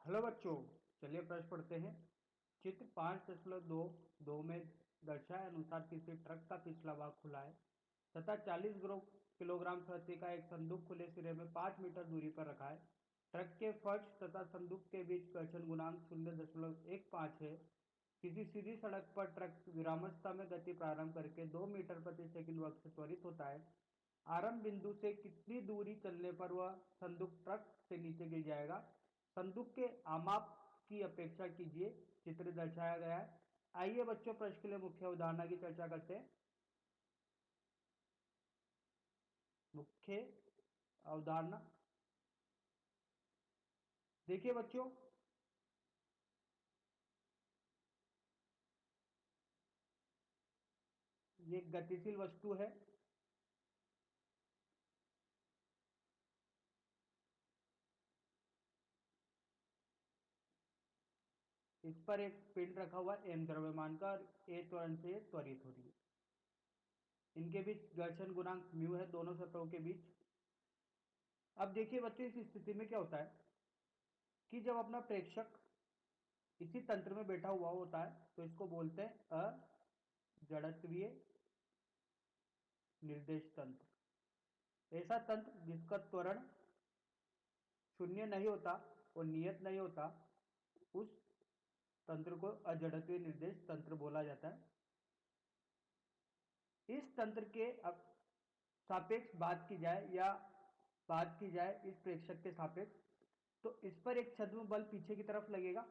Hello बच्चों, चलिए प्रश्न पढ़ते हैं। चित्र 5.2 में दर्शाए अनुसार किसी ट्रक का पिछला भाग खुला है तथा 40 किलोग्राम शक्ति का एक संदूक खुले सिरे में 5 मीटर दूरी पर रखा है। ट्रक के फर्श तथा संदूक के बीच घर्षण गुणांक 0.15 है। किसी सीधी सड़क पर ट्रक विरामावस्था में गति प्रारंभ करके 2 मीटर प्रति सेकंड वेग से त्वरित होता है। आरंभ बिंदु से कितनी दूरी चलने पर वह संदूक ट्रक से नीचे गिर जाएगा। संदूक के आमाप की अपेक्षा कीजिए। चित्र दर्शाया गया है। आइए बच्चों, प्रश्न के लिए मुख्य उदाहरण की चर्चा करते हैं। मुख्य अवधारणा देखिए बच्चों, ये एक गतिशील वस्तु है। इस पर एक पिंड रखा हुआ है एम द्रव्यमान का, और ए त्वरण से त्वरित हो रही है। इनके बीच घर्षण गुणांक म्यू है, दोनों सतहों के बीच। अब देखिए बच्चों, इस स्थिति में क्या होता है कि जब अपना प्रेक्षक इसी तंत्र में बैठा हुआ होता है तो इसको बोलते हैं अजड़त्वीय निर्देश तंत्र। ऐसा तंत्र जिसका त्वरण शून्य नहीं होता और नियत नहीं होता, उस तंत्र को अजड़त्वीय निर्देश तंत्र बोला जाता है। इस तंत्र के अब सापेक्ष बात की जाए या बात की जाए इस प्रेक्षक के सापेक्ष, तो इस पर एक छद्म बल पीछे की तरफ लगेगा।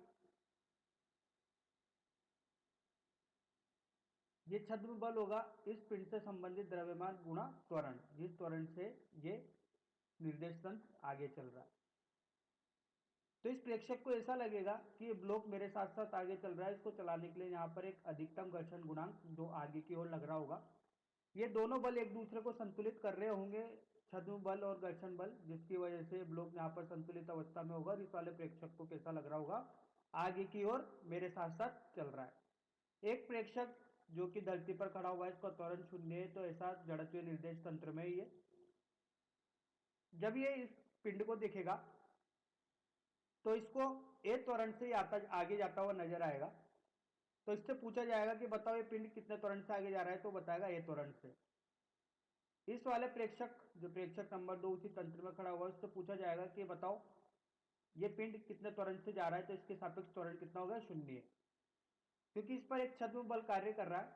ये छद्म बल होगा इस पिंड से संबंधित द्रव्यमान गुणा त्वरण, जिस त्वरण से ये निर्देश तंत्र आगे चल रहा है। तो इस प्रेक्षक को ऐसा लगेगा कि ये ब्लॉक मेरे साथ साथ आगे चल रहा है। इसको चलाने के लिए यहाँ पर एक अधिकतम घर्षण गुणांक जो आगे की ओर लग रहा होगा। ये दोनों बल एक दूसरे को संतुलित कर रहे होंगे, छद्म बल और घर्षण बल, जिसकी वजह से ब्लॉक यहाँ पर संतुलित अवस्था में होगा। इस वाले प्रेक्षक को कैसा लग रहा होगा, आगे की ओर मेरे साथ साथ चल रहा है। एक प्रेक्षक जो कि धरती पर खड़ा हुआ है, इसका त्वरण शून्य है, तो ऐसा जड़त्वीय निर्देश तंत्र में ही है। जब ये इस पिंड को देखेगा तो इसको ए त्वरण से आगे जाता हुआ नजर आएगा। तो इससे पूछा जाएगा कि बताओ ये पिंड कितने त्वरण से आगे जा रहा है, तो बताएगा ए त्वरण से। इस वाले प्रेक्षक जो प्रेक्षक नंबर 2 उसी तंत्र में खड़ा हुआ है, उससे पूछा जाएगा कि बताओ ये पिंड कितने त्वरण से जा रहा है, तो इसके सापेक्ष त्वरण कितना होगा, शून्य। क्योंकि इस पर एक छद्म बल कार्य कर रहा है,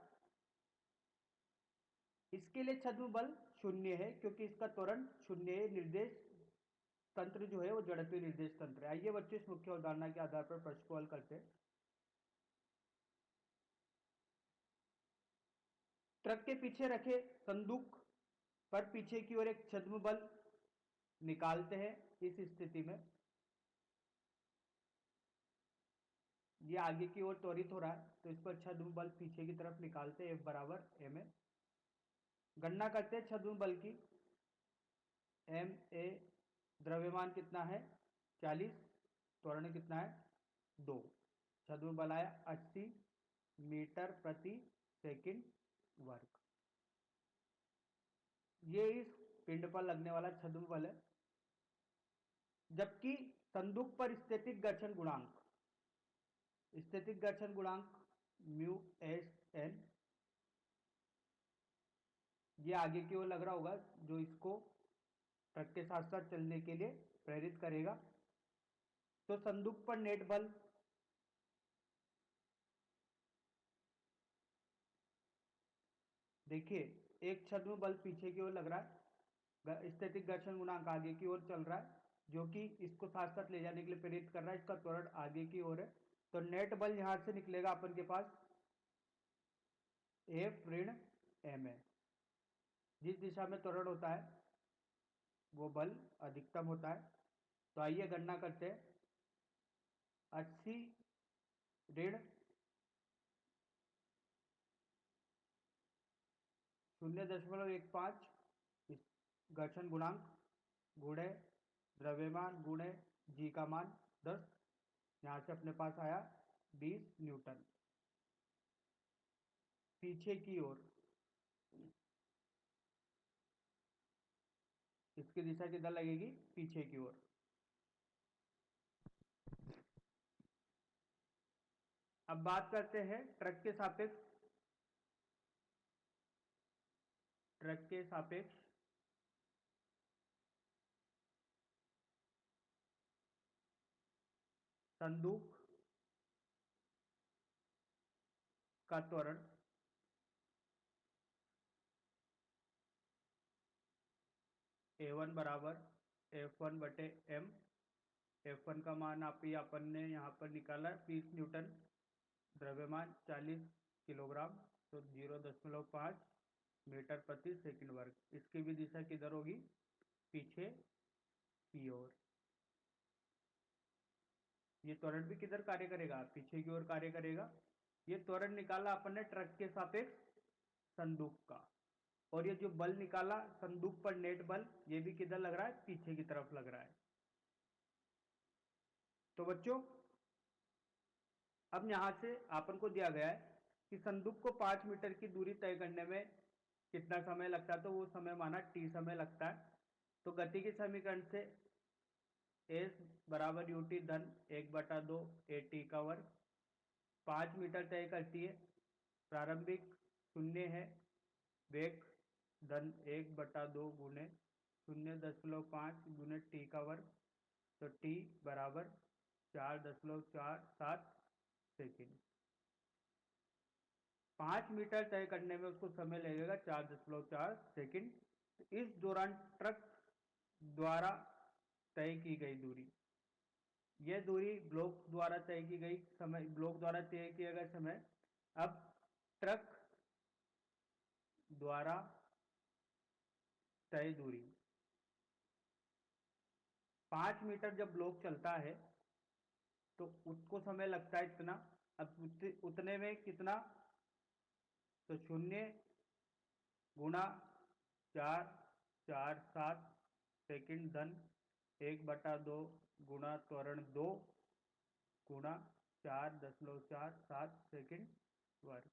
इसके लिए छद्म बल शून्य है क्योंकि इसका त्वरण शून्य है। निर्देश तंत्र जो है वो जड़त्वीय निर्देश तंत्र है। आइए बच्चों, इस मुख्य अवधारणा के आधार पर प्रश्न को हल करते हैं। ट्रक के पीछे रखे संदूक पर पीछे की ओर एक छद्म बल निकालते हैं। इस स्थिति में ये आगे की ओर त्वरित हो रहा है, तो इस पर छद्म बल पीछे की तरफ निकालते हैं, F बराबर एम ए। गणना करते हैं छद्म बल की। एम ए द्रव्यमान कितना है, 40। त्वरण कितना है, 2। छद्म बल आया 80 मीटर प्रति सेकंड वर्ग। ये इस पिंड पर लगने वाला छद्म बल है। जबकि संदूक पर स्थितिक घर्षण गुणांक म्यू एस एन, ये आगे की ओर लग रहा होगा, जो इसको ट्रक के साथ साथ चलने के लिए प्रेरित करेगा। तो संदूक पर नेट बल देखिए, एक छद्म बल पीछे की ओर लग रहा है, स्थितिक घर्षण गुणांक आगे की ओर चल रहा है, जो कि इसको साथ साथ ले जाने के लिए प्रेरित कर रहा है। इसका त्वरण आगे की ओर है, तो नेट बल यहां से निकलेगा अपन के पास एफ ऋण एम है। जिस दिशा में त्वरण होता है वो बल अधिकतम होता है। तो आइए गणना करते हैं। 80 ऋण 0.15 घर्षण गुणांक गुणे द्रव्यमान गुणे जी का मान 10, यहां से अपने पास आया 20 न्यूटन। पीछे की ओर इसकी दिशा किधर लगेगी, पीछे की ओर। अब बात करते हैं ट्रक के सापेक्ष संदूक का त्वरण A1 बराबर F1 बटे m। F1 का मान अपन ने यहाँ पर निकाला 20 न्यूटन, द्रव्यमान 40 किलोग्राम, तो 0.5 मीटर प्रति सेकंड वर्ग। इसकी भी दिशा किधर होगी? पीछे की ओर। ये त्वरण भी किधर कार्य करेगा? पीछे की ओर कार्य करेगा। ये त्वरण निकाला अपन ने ट्रक के सापेक्ष संदूक का, और ये जो बल निकाला संदूक पर नेट बल, ये भी किधर लग रहा है? पीछे की तरफ लग रहा है। तो बच्चों अब यहां से अपन को दिया गया है कि संदूक को 5 मीटर की दूरी तय करने में कितना समय लगता है, तो वो समय माना t समय लगता है। तो गति के समीकरण से s बराबर ut धन 1/2 at का वर्ग 5 मीटर तय करती है, प्रारंभिक 0 है, वेग धन 1/2 गुने 0.5 गुने t का वर्ग, तो t बराबर 4.47 सेकेंड। 5 मीटर तय करने में उसको समय लगेगा 4.4 सेकेंड। तो इस दौरान ट्रक द्वारा तय की गई दूरी, यह दूरी ब्लॉक द्वारा तय की गई समय, ब्लॉक द्वारा तय किया गया समय। अब ट्रक द्वारा तय दूरी 5 मीटर जब ब्लॉक चलता है तो उसको समय लगता है इतना। अब उतने में कितना? तो 0 गुणा 4.47 सेकेंड धन 1/2 गुणा त्वरण 2 गुणा 4.47 सेकेंड वर्ग।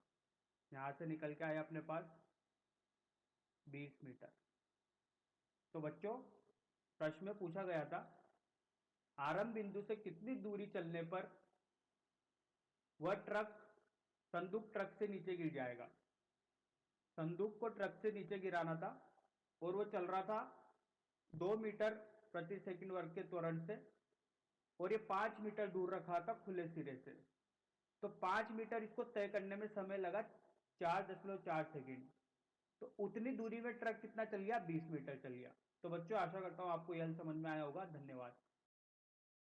यहां से निकल के आया अपने पास 20 मीटर। तो बच्चों प्रश्न में पूछा गया था आरंभ बिंदु से कितनी दूरी चलने पर वह ट्रक संदूक ट्रक से नीचे गिर जाएगा। संदूक को ट्रक से नीचे गिराना था और वो चल रहा था 2 मीटर प्रति सेकंड वर्ग के त्वरण से, और ये 5 मीटर दूर रखा था खुले सिरे से। तो 5 मीटर इसको तय करने में समय लगा 4.4 सेकेंड। तो उतनी दूरी में ट्रक कितना चल गया? 20 मीटर चल गया। तो बच्चों आशा करता हूं आपको यह समझ में आया होगा। धन्यवाद।